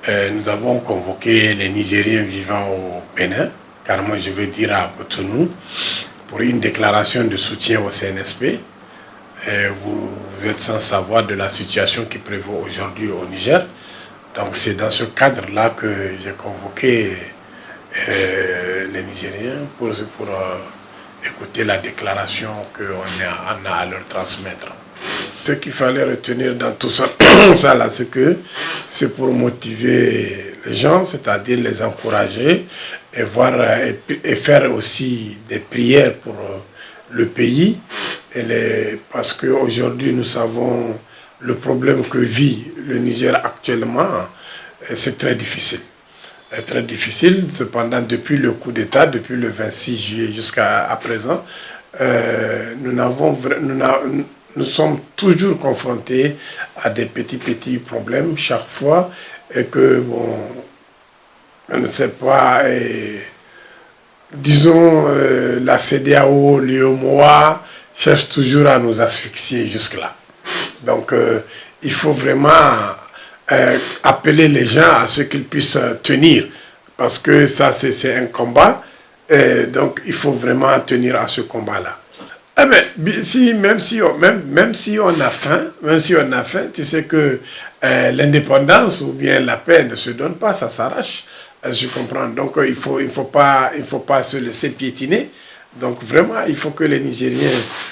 Nous avons convoqué les Nigériens vivant au Bénin, carrément je veux dire à Cotonou, pour une déclaration de soutien au CNSP. Vous êtes sans savoir de la situation qui prévaut aujourd'hui au Niger. Donc c'est dans ce cadre-là que j'ai convoqué les Nigériens pour écouter la déclaration qu'on a à leur transmettre. Ce qu'il fallait retenir dans tout ça, c'est que c'est pour motiver les gens, c'est-à-dire les encourager et faire aussi des prières pour le pays. Parce qu'aujourd'hui, nous savons le problème que vit le Niger actuellement, c'est très difficile. Très difficile, cependant, depuis le coup d'État, depuis le 26 juillet jusqu'à présent, nous sommes toujours confrontés à des petits problèmes chaque fois et que, bon, on ne sait pas, disons, la CEDEAO, l'UEMOA cherche toujours à nous asphyxier jusque-là. Donc, il faut vraiment appeler les gens à ce qu'ils puissent tenir, parce que ça, c'est un combat, donc il faut vraiment tenir à ce combat-là. Eh bien, même si on a faim, tu sais que l'indépendance ou bien la paix ne se donne pas, ça s'arrache. Je comprends. Donc il faut pas se laisser piétiner. Donc vraiment, il faut que les Nigériens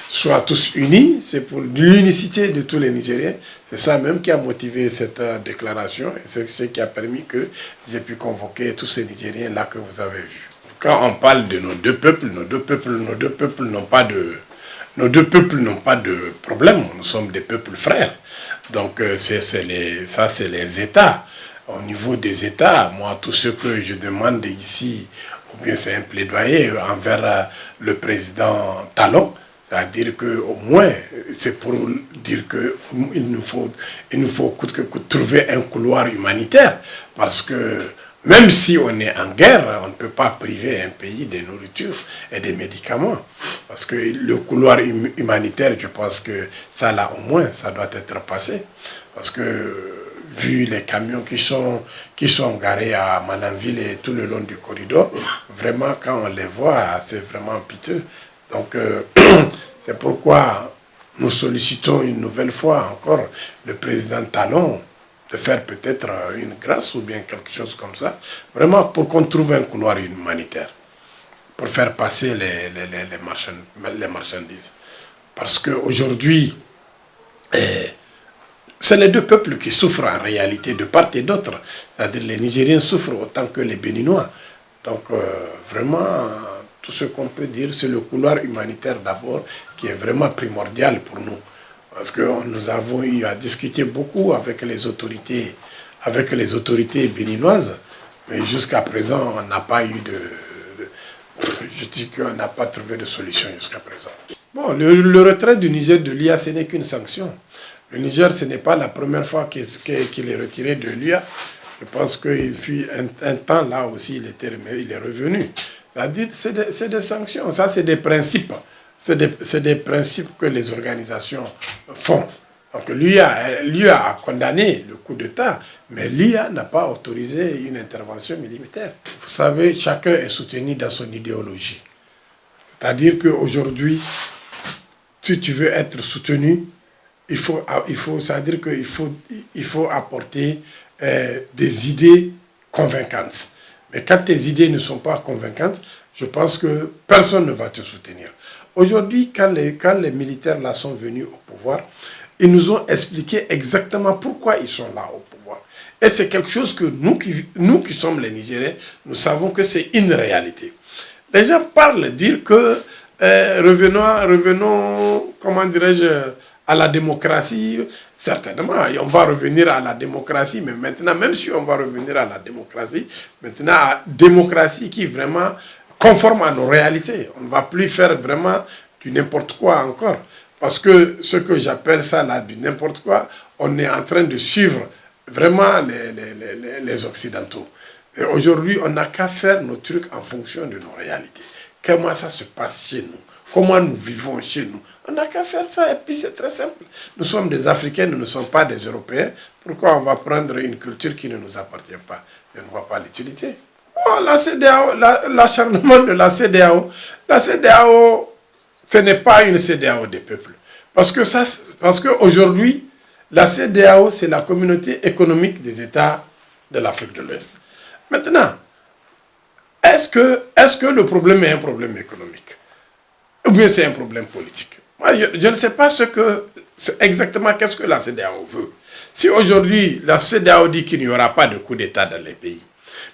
soient tous unis. C'est pour l'unicité de tous les Nigériens. C'est ça même qui a motivé cette déclaration et c'est ce qui a permis que j'ai pu convoquer tous ces Nigériens là que vous avez vus. Quand on parle de nos deux peuples n'ont pas de problème. Nous sommes des peuples frères. Donc c'est les États. Au niveau des États, moi, tout ce que je demande ici, ou bien c'est un plaidoyer envers le président Talon, c'est-à-dire qu'au moins, c'est pour dire qu'il nous faut coûte que coûte trouver un couloir humanitaire, parce que même si on est en guerre, on ne peut pas priver un pays de nourriture et des médicaments. Parce que le couloir humanitaire, je pense que ça, là, au moins, ça doit être passé. Parce que, vu les camions qui sont garés à Mananville et tout le long du corridor, vraiment, quand on les voit, c'est vraiment piteux. Donc, c'est pourquoi nous sollicitons une nouvelle fois encore le président Talon de faire peut-être une grâce ou bien quelque chose comme ça, vraiment pour qu'on trouve un couloir humanitaire, pour faire passer les marchandises. Parce qu'aujourd'hui, c'est les deux peuples qui souffrent en réalité de part et d'autre. C'est-à-dire les Nigériens souffrent autant que les Béninois. Donc vraiment, tout ce qu'on peut dire, c'est le couloir humanitaire d'abord qui est vraiment primordial pour nous. Parce que nous avons eu à discuter beaucoup avec les autorités béninoises, mais jusqu'à présent, on n'a pas eu je dis qu'on n'a pas trouvé de solution jusqu'à présent. Bon, le retrait du Niger de l'IA, ce n'est qu'une sanction. Le Niger, ce n'est pas la première fois qu'il est retiré de l'IA. Je pense qu'il fut un temps là aussi, il est revenu. C'est-à-dire, c'est des sanctions, ça c'est des principes. C'est des principes que les organisations font. Donc l'UA a condamné le coup d'État, mais l'UA n'a pas autorisé une intervention militaire. Vous savez, chacun est soutenu dans son idéologie. C'est-à-dire qu'aujourd'hui, si tu veux être soutenu, il faut apporter des idées convaincantes. Mais quand tes idées ne sont pas convaincantes, je pense que personne ne va te soutenir. Aujourd'hui, quand les militaires là sont venus au pouvoir, ils nous ont expliqué exactement pourquoi ils sont là au pouvoir. Et c'est quelque chose que nous qui sommes les Nigériens, nous savons que c'est une réalité. Les gens parlent, dire que revenons, comment dirais-je, à la démocratie. Certainement, on va revenir à la démocratie, mais maintenant, même si on va revenir à la démocratie, maintenant, à démocratie qui est vraiment conforme à nos réalités. On ne va plus faire vraiment du n'importe quoi encore. Parce que ce que j'appelle ça là, du n'importe quoi, on est en train de suivre vraiment les Occidentaux. Et aujourd'hui, on n'a qu'à faire nos trucs en fonction de nos réalités. Comment ça se passe chez nous? Comment nous vivons chez nous? On n'a qu'à faire ça et puis c'est très simple. Nous sommes des Africains, nous ne sommes pas des Européens. Pourquoi on va prendre une culture qui ne nous appartient pas? Je ne vois pas l'utilité. Oh, la CEDEAO, l'acharnement de la CEDEAO, ce n'est pas une CEDEAO des peuples. Parce qu'aujourd'hui, la CEDEAO, c'est la communauté économique des États de l'Afrique de l'Ouest. Maintenant, est-ce que le problème est un problème économique? Ou bien c'est un problème politique? Moi, je ne sais pas exactement qu'est-ce que la CEDEAO veut. Si aujourd'hui, la CEDEAO dit qu'il n'y aura pas de coup d'État dans les pays,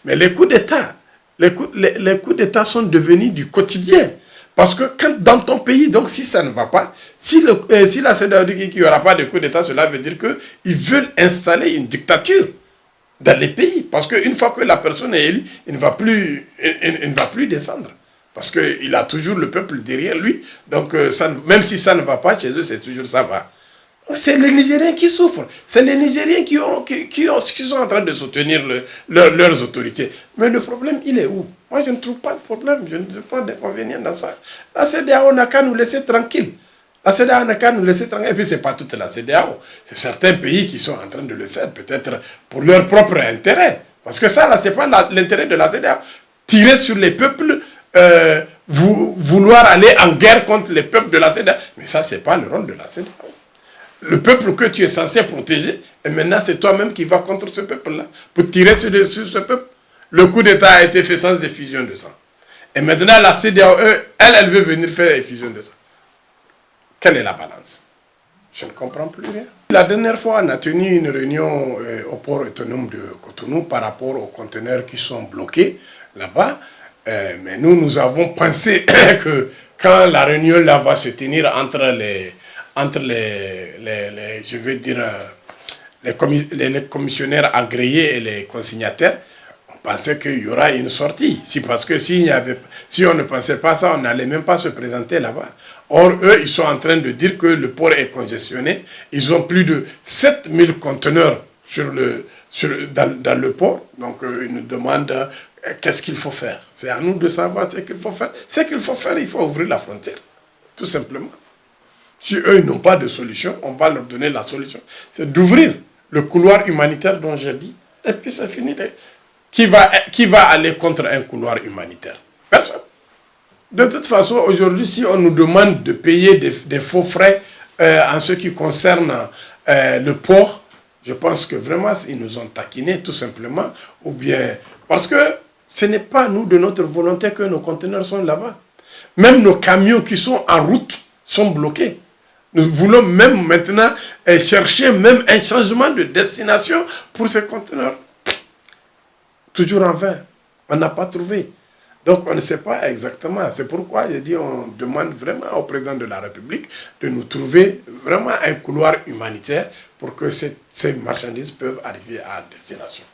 mais les coups d'État, les coups d'État sont devenus du quotidien. Parce que quand dans ton pays, donc si ça ne va pas, si la CEDEAO dit qu'il n'y aura pas de coup d'État, cela veut dire qu'ils veulent installer une dictature dans les pays. Parce qu'une fois que la personne est élue, il ne va plus descendre. Parce qu'il a toujours le peuple derrière lui. Donc même si ça ne va pas, chez eux, c'est toujours ça va. C'est les Nigériens qui souffrent. C'est les Nigériens qui sont en train de soutenir leurs autorités. Mais le problème, il est où? Moi, je ne trouve pas de problème. Je ne trouve pas d'inconvénient dans ça. La CEDEAO n'a qu'à nous laisser tranquilles. La CEDEAO n'a qu'à nous laisser tranquilles. Et puis, ce n'est pas toute la CEDEAO. C'est certains pays qui sont en train de le faire, peut-être pour leur propre intérêt. Parce que ça, là, ce n'est pas l'intérêt de la CEDEAO. Tirer sur les peuples, vouloir aller en guerre contre les peuples de la CEDEAO. Mais ça, ce n'est pas le rôle de la CEDEAO. Le peuple que tu es censé protéger, et maintenant c'est toi-même qui vas contre ce peuple-là, pour tirer sur ce peuple. Le coup d'État a été fait sans effusion de sang. Et maintenant la CEDEAO, elle veut venir faire effusion de sang. Quelle est la balance? Je ne comprends plus rien. La dernière fois, on a tenu une réunion au port autonome de Cotonou par rapport aux conteneurs qui sont bloqués là-bas. Mais nous avons pensé que quand la réunion là va se tenir entre les commissionnaires agréés et les consignataires, on pensait qu'il y aura une sortie. Parce que si on ne pensait pas ça, on n'allait même pas se présenter là-bas. Or, eux, ils sont en train de dire que le port est congestionné. Ils ont plus de 7000 conteneurs dans le port. Donc, ils nous demandent qu'est-ce qu'il faut faire. C'est à nous de savoir ce qu'il faut faire. Ce qu'il faut faire, il faut ouvrir la frontière, tout simplement. Si eux n'ont pas de solution, on va leur donner la solution. C'est d'ouvrir le couloir humanitaire dont j'ai dit, et puis c'est fini. Qui va aller contre un couloir humanitaire? Personne. De toute façon, aujourd'hui, si on nous demande de payer des faux frais en ce qui concerne le port, je pense que vraiment, ils nous ont taquinés tout simplement. Ou bien, parce que ce n'est pas nous, de notre volonté, que nos conteneurs sont là-bas. Même nos camions qui sont en route sont bloqués. Nous voulons même maintenant chercher même un changement de destination pour ces conteneurs. Toujours en vain. On n'a pas trouvé. Donc on ne sait pas exactement. C'est pourquoi j'ai dit on demande vraiment au président de la République de nous trouver vraiment un couloir humanitaire pour que ces marchandises peuvent arriver à destination.